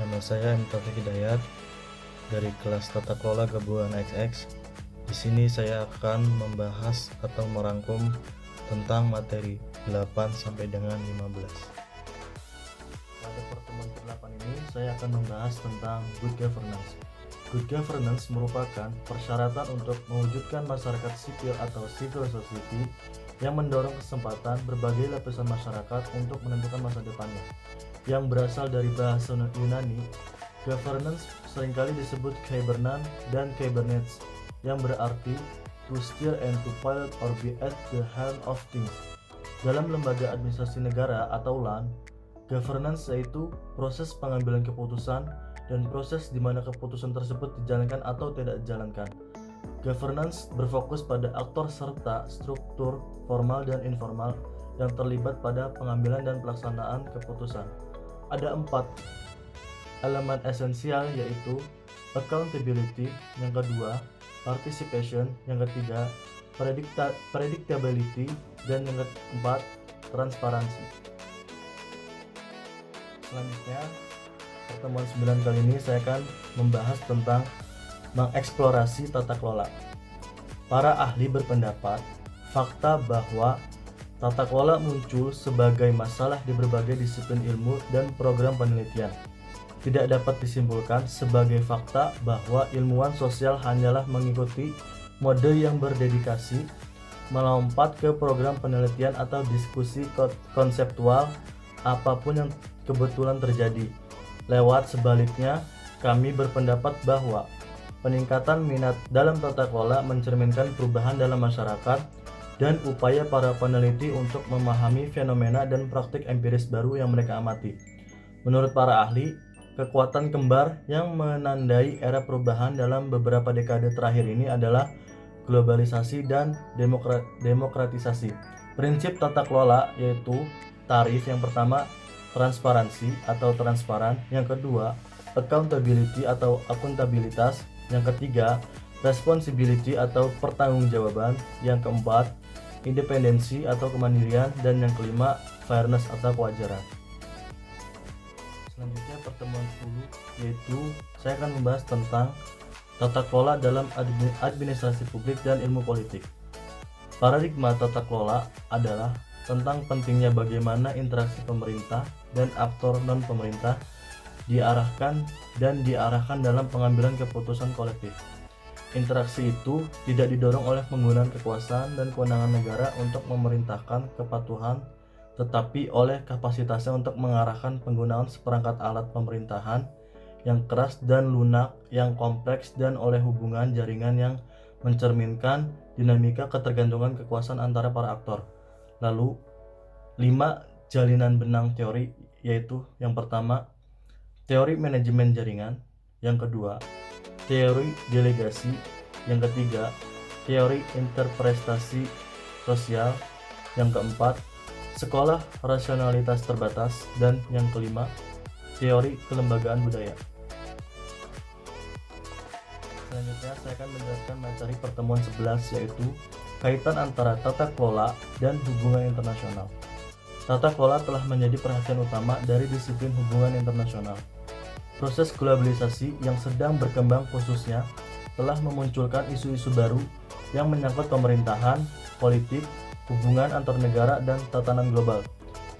Nama saya M. Taufik Hidayat dari kelas Tata Kelola Gabungan XX. Di sini saya akan membahas atau merangkum tentang materi 8 sampai dengan 15. Pada pertemuan ke-8 ini saya akan membahas tentang good governance. Good governance merupakan persyaratan untuk mewujudkan masyarakat sipil atau civil society yang mendorong kesempatan berbagai lapisan masyarakat untuk menentukan masa depannya. Yang berasal dari bahasa Yunani, governance seringkali disebut kybernan dan kybernets, yang berarti to steer and to pilot or be at the helm of things. Dalam lembaga administrasi negara atau LAN, governance yaitu proses pengambilan keputusan dan proses di mana keputusan tersebut dijalankan atau tidak dijalankan. Governance berfokus pada aktor serta struktur formal dan informal yang terlibat pada pengambilan dan pelaksanaan keputusan. Ada 4 elemen esensial, yaitu accountability, yang kedua participation, yang ketiga predictability, dan yang keempat transparansi. Selanjutnya, pertemuan 9 kali ini saya akan membahas tentang mengeksplorasi tata kelola. Para ahli berpendapat fakta bahwa tata kelola muncul sebagai masalah di berbagai disiplin ilmu dan program penelitian. Tidak dapat disimpulkan sebagai fakta bahwa ilmuwan sosial hanyalah mengikuti mode yang berdedikasi, melompat ke program penelitian atau diskusi konseptual apapun yang kebetulan terjadi. Lewat sebaliknya, kami berpendapat bahwa peningkatan minat dalam tata kelola mencerminkan perubahan dalam masyarakat dan upaya para peneliti untuk memahami fenomena dan praktik empiris baru yang mereka amati. Menurut para ahli, kekuatan kembar yang menandai era perubahan dalam beberapa dekade terakhir ini adalah globalisasi dan demokratisasi. Prinsip tata kelola yaitu tarif yang pertama transparansi atau transparan, yang kedua accountability atau akuntabilitas, yang ketiga responsibility atau pertanggungjawaban, yang keempat independensi atau kemandirian, dan yang kelima fairness atau kewajaran. Selanjutnya pertemuan 10, yaitu saya akan membahas tentang tata kelola dalam administrasi publik dan ilmu politik. Paradigma tata kelola adalah tentang pentingnya bagaimana interaksi pemerintah dan aktor non-pemerintah diarahkan dalam pengambilan keputusan kolektif. Interaksi itu tidak didorong oleh penggunaan kekuasaan dan kewenangan negara untuk memerintahkan kepatuhan, tetapi oleh kapasitasnya untuk mengarahkan penggunaan seperangkat alat pemerintahan yang keras dan lunak, yang kompleks, dan oleh hubungan jaringan yang mencerminkan dinamika ketergantungan kekuasaan antara para aktor. Lalu, 5 jalinan benang teori, yaitu yang pertama, teori manajemen jaringan, yang kedua, teori delegasi, yang ketiga teori interpretasi sosial, yang keempat sekolah rasionalitas terbatas, dan yang kelima teori kelembagaan budaya. Selanjutnya saya akan menjelaskan materi pertemuan 11, yaitu kaitan antara tata kelola dan hubungan internasional. Tata kelola telah menjadi perhatian utama dari disiplin hubungan internasional. Proses globalisasi yang sedang berkembang khususnya telah memunculkan isu-isu baru yang menyangkut pemerintahan, politik, hubungan antar negara, dan tatanan global.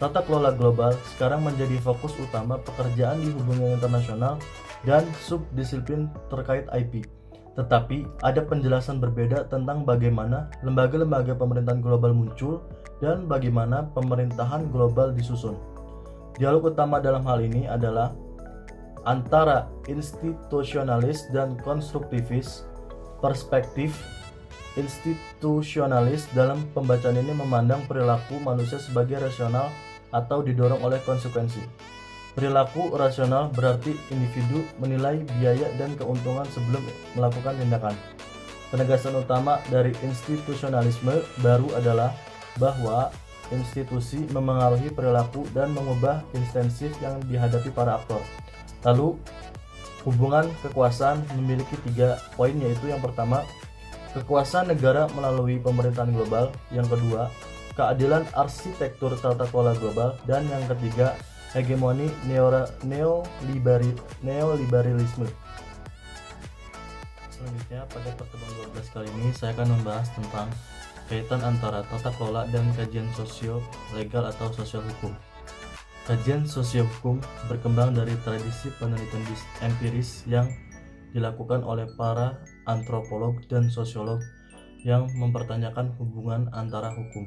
Tata kelola global sekarang menjadi fokus utama pekerjaan di hubungan internasional dan subdisiplin terkait IP. Tetapi ada penjelasan berbeda tentang bagaimana lembaga-lembaga pemerintahan global muncul dan bagaimana pemerintahan global disusun. Dialog utama dalam hal ini adalah antara institusionalis dan konstruktivis. Perspektif institusionalis dalam pembacaan ini memandang perilaku manusia sebagai rasional atau didorong oleh konsekuensi. Perilaku rasional berarti individu menilai biaya dan keuntungan sebelum melakukan tindakan. Penegasan utama dari institusionalisme baru adalah bahwa institusi memengaruhi perilaku dan mengubah intensif yang dihadapi para aktor. Lalu, hubungan kekuasaan memiliki 3 poin, yaitu yang pertama, kekuasaan negara melalui pemerintahan global, yang kedua, keadilan arsitektur tata kelola global, dan yang ketiga, hegemoni neoliberalisme. Selanjutnya, pada pertemuan 12 kali ini saya akan membahas tentang kaitan antara tata kelola dan kajian sosio-legal atau sosial hukum. Kajian sosio hukum berkembang dari tradisi penelitian empiris yang dilakukan oleh para antropolog dan sosiolog yang mempertanyakan hubungan antara hukum,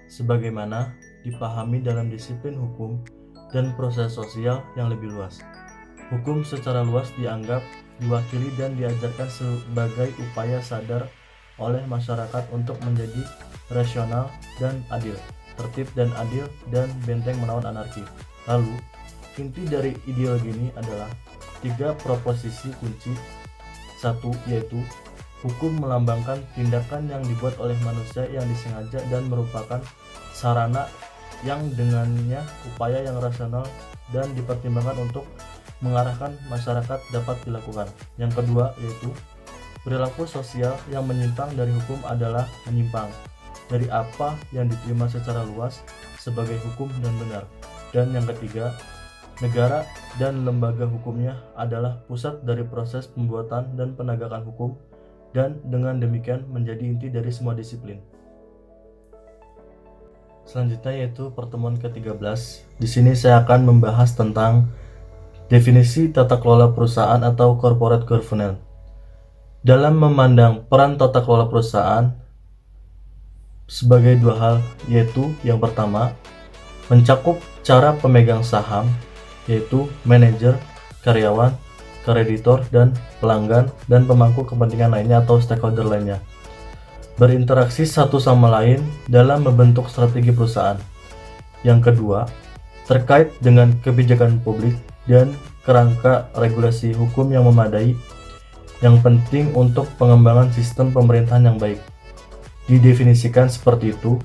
sebagaimana dipahami dalam disiplin hukum dan proses sosial yang lebih luas. Hukum secara luas dianggap, diwakili dan diajarkan sebagai upaya sadar oleh masyarakat untuk menjadi rasional dan adil, tertib dan adil, dan benteng melawan anarki. Lalu, inti dari ideologi ini adalah 3 proposisi kunci. 1. Yaitu hukum melambangkan tindakan yang dibuat oleh manusia yang disengaja dan merupakan sarana yang dengannya upaya yang rasional dan dipertimbangkan untuk mengarahkan masyarakat dapat dilakukan. Yang kedua yaitu perilaku sosial yang menyimpang dari hukum adalah menyimpang dari apa yang diterima secara luas sebagai hukum dan benar. Dan yang ketiga, negara dan lembaga hukumnya adalah pusat dari proses pembuatan dan penegakan hukum, dan dengan demikian menjadi inti dari semua disiplin. Selanjutnya yaitu pertemuan ke-13. Di sini saya akan membahas tentang definisi tata kelola perusahaan atau corporate governance. Dalam memandang peran tata kelola perusahaan sebagai 2 hal, yaitu yang pertama, mencakup cara pemegang saham, yaitu manajer, karyawan, kreditor, dan pelanggan, dan pemangku kepentingan lainnya atau stakeholder lainnya, berinteraksi satu sama lain dalam membentuk strategi perusahaan. Yang kedua, terkait dengan kebijakan publik dan kerangka regulasi hukum yang memadai yang penting untuk pengembangan sistem pemerintahan yang baik. Didefinisikan seperti itu,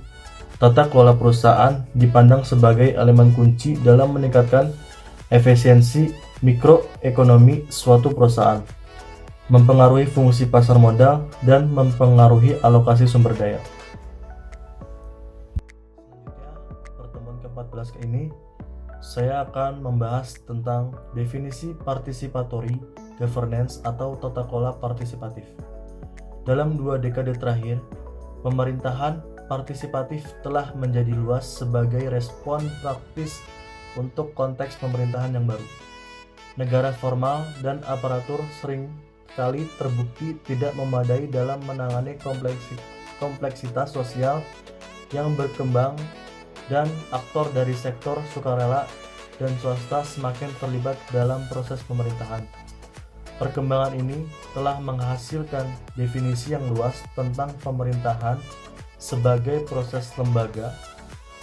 tata kelola perusahaan dipandang sebagai elemen kunci dalam meningkatkan efisiensi mikroekonomi suatu perusahaan, mempengaruhi fungsi pasar modal, dan mempengaruhi alokasi sumber daya. Selanjutnya, pertemuan ke-14 ini saya akan membahas tentang definisi participatory governance atau tata kelola partisipatif. Dalam 2 dekade terakhir, pemerintahan partisipatif telah menjadi luas sebagai respon praktis untuk konteks pemerintahan yang baru. Negara formal dan aparatur sering kali terbukti tidak memadai dalam menangani kompleksitas sosial yang berkembang, dan aktor dari sektor sukarela dan swasta semakin terlibat dalam proses pemerintahan. Perkembangan ini telah menghasilkan definisi yang luas tentang pemerintahan sebagai proses lembaga,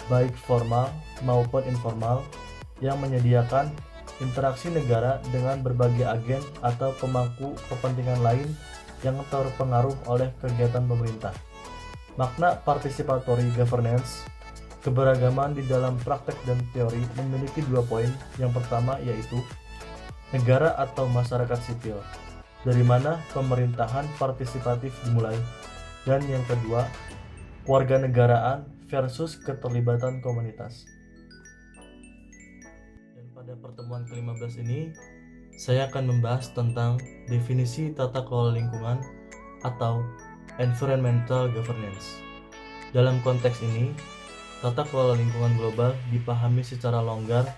baik formal maupun informal, yang menyediakan interaksi negara dengan berbagai agen atau pemangku kepentingan lain yang terpengaruh oleh kegiatan pemerintah. Makna participatory governance, keberagaman di dalam praktek dan teori, memiliki 2 poin. Yang pertama yaitu negara atau masyarakat sipil, dari mana pemerintahan partisipatif dimulai, dan yang kedua, kewarganegaraan versus keterlibatan komunitas. Dan pada pertemuan ke-15 ini, saya akan membahas tentang definisi tata kelola lingkungan atau environmental governance. Dalam konteks ini, tata kelola lingkungan global dipahami secara longgar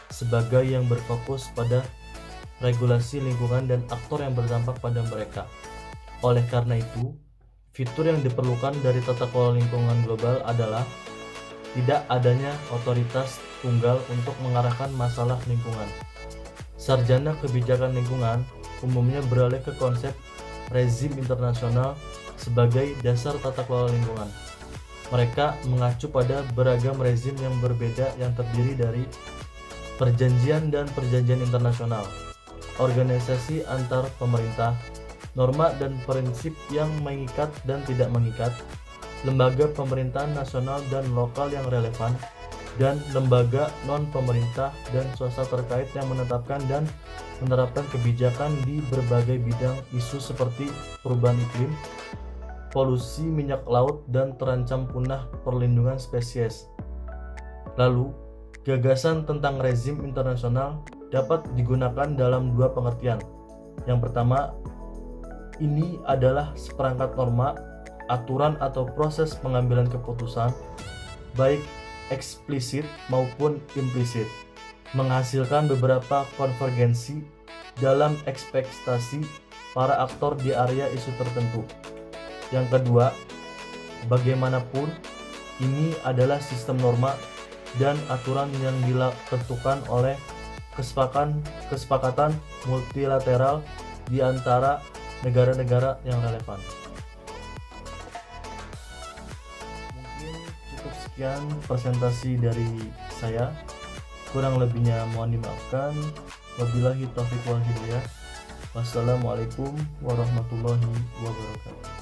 sebagai yang berfokus pada regulasi lingkungan dan aktor yang berdampak pada mereka. Oleh karena itu, fitur yang diperlukan dari tata kelola lingkungan global adalah tidak adanya otoritas tunggal untuk mengarahkan masalah lingkungan. Sarjana kebijakan lingkungan umumnya beralih ke konsep rezim internasional sebagai dasar tata kelola lingkungan. Mereka mengacu pada beragam rezim yang berbeda yang terdiri dari perjanjian dan perjanjian internasional, organisasi antar pemerintah, norma dan prinsip yang mengikat dan tidak mengikat, lembaga pemerintahan nasional dan lokal yang relevan, dan lembaga non-pemerintah dan swasta terkait yang menetapkan dan menerapkan kebijakan di berbagai bidang isu seperti perubahan iklim, polusi minyak laut, dan terancam punah perlindungan spesies. Lalu, Gagasan tentang rezim internasional dapat digunakan dalam dua pengertian. Yang pertama, ini adalah seperangkat norma, aturan atau proses pengambilan keputusan, baik eksplisit maupun implisit, menghasilkan beberapa konvergensi dalam ekspektasi para aktor di area isu tertentu. Yang kedua, bagaimanapun, ini adalah sistem norma dan aturan yang ditentukan oleh kesepakatan multilateral di antara negara-negara yang relevan. Mungkin cukup sekian presentasi dari saya. Kurang lebihnya mohon dimaafkan. Wabillahi taufiq wal hidayah. Wassalamualaikum warahmatullahi wabarakatuh.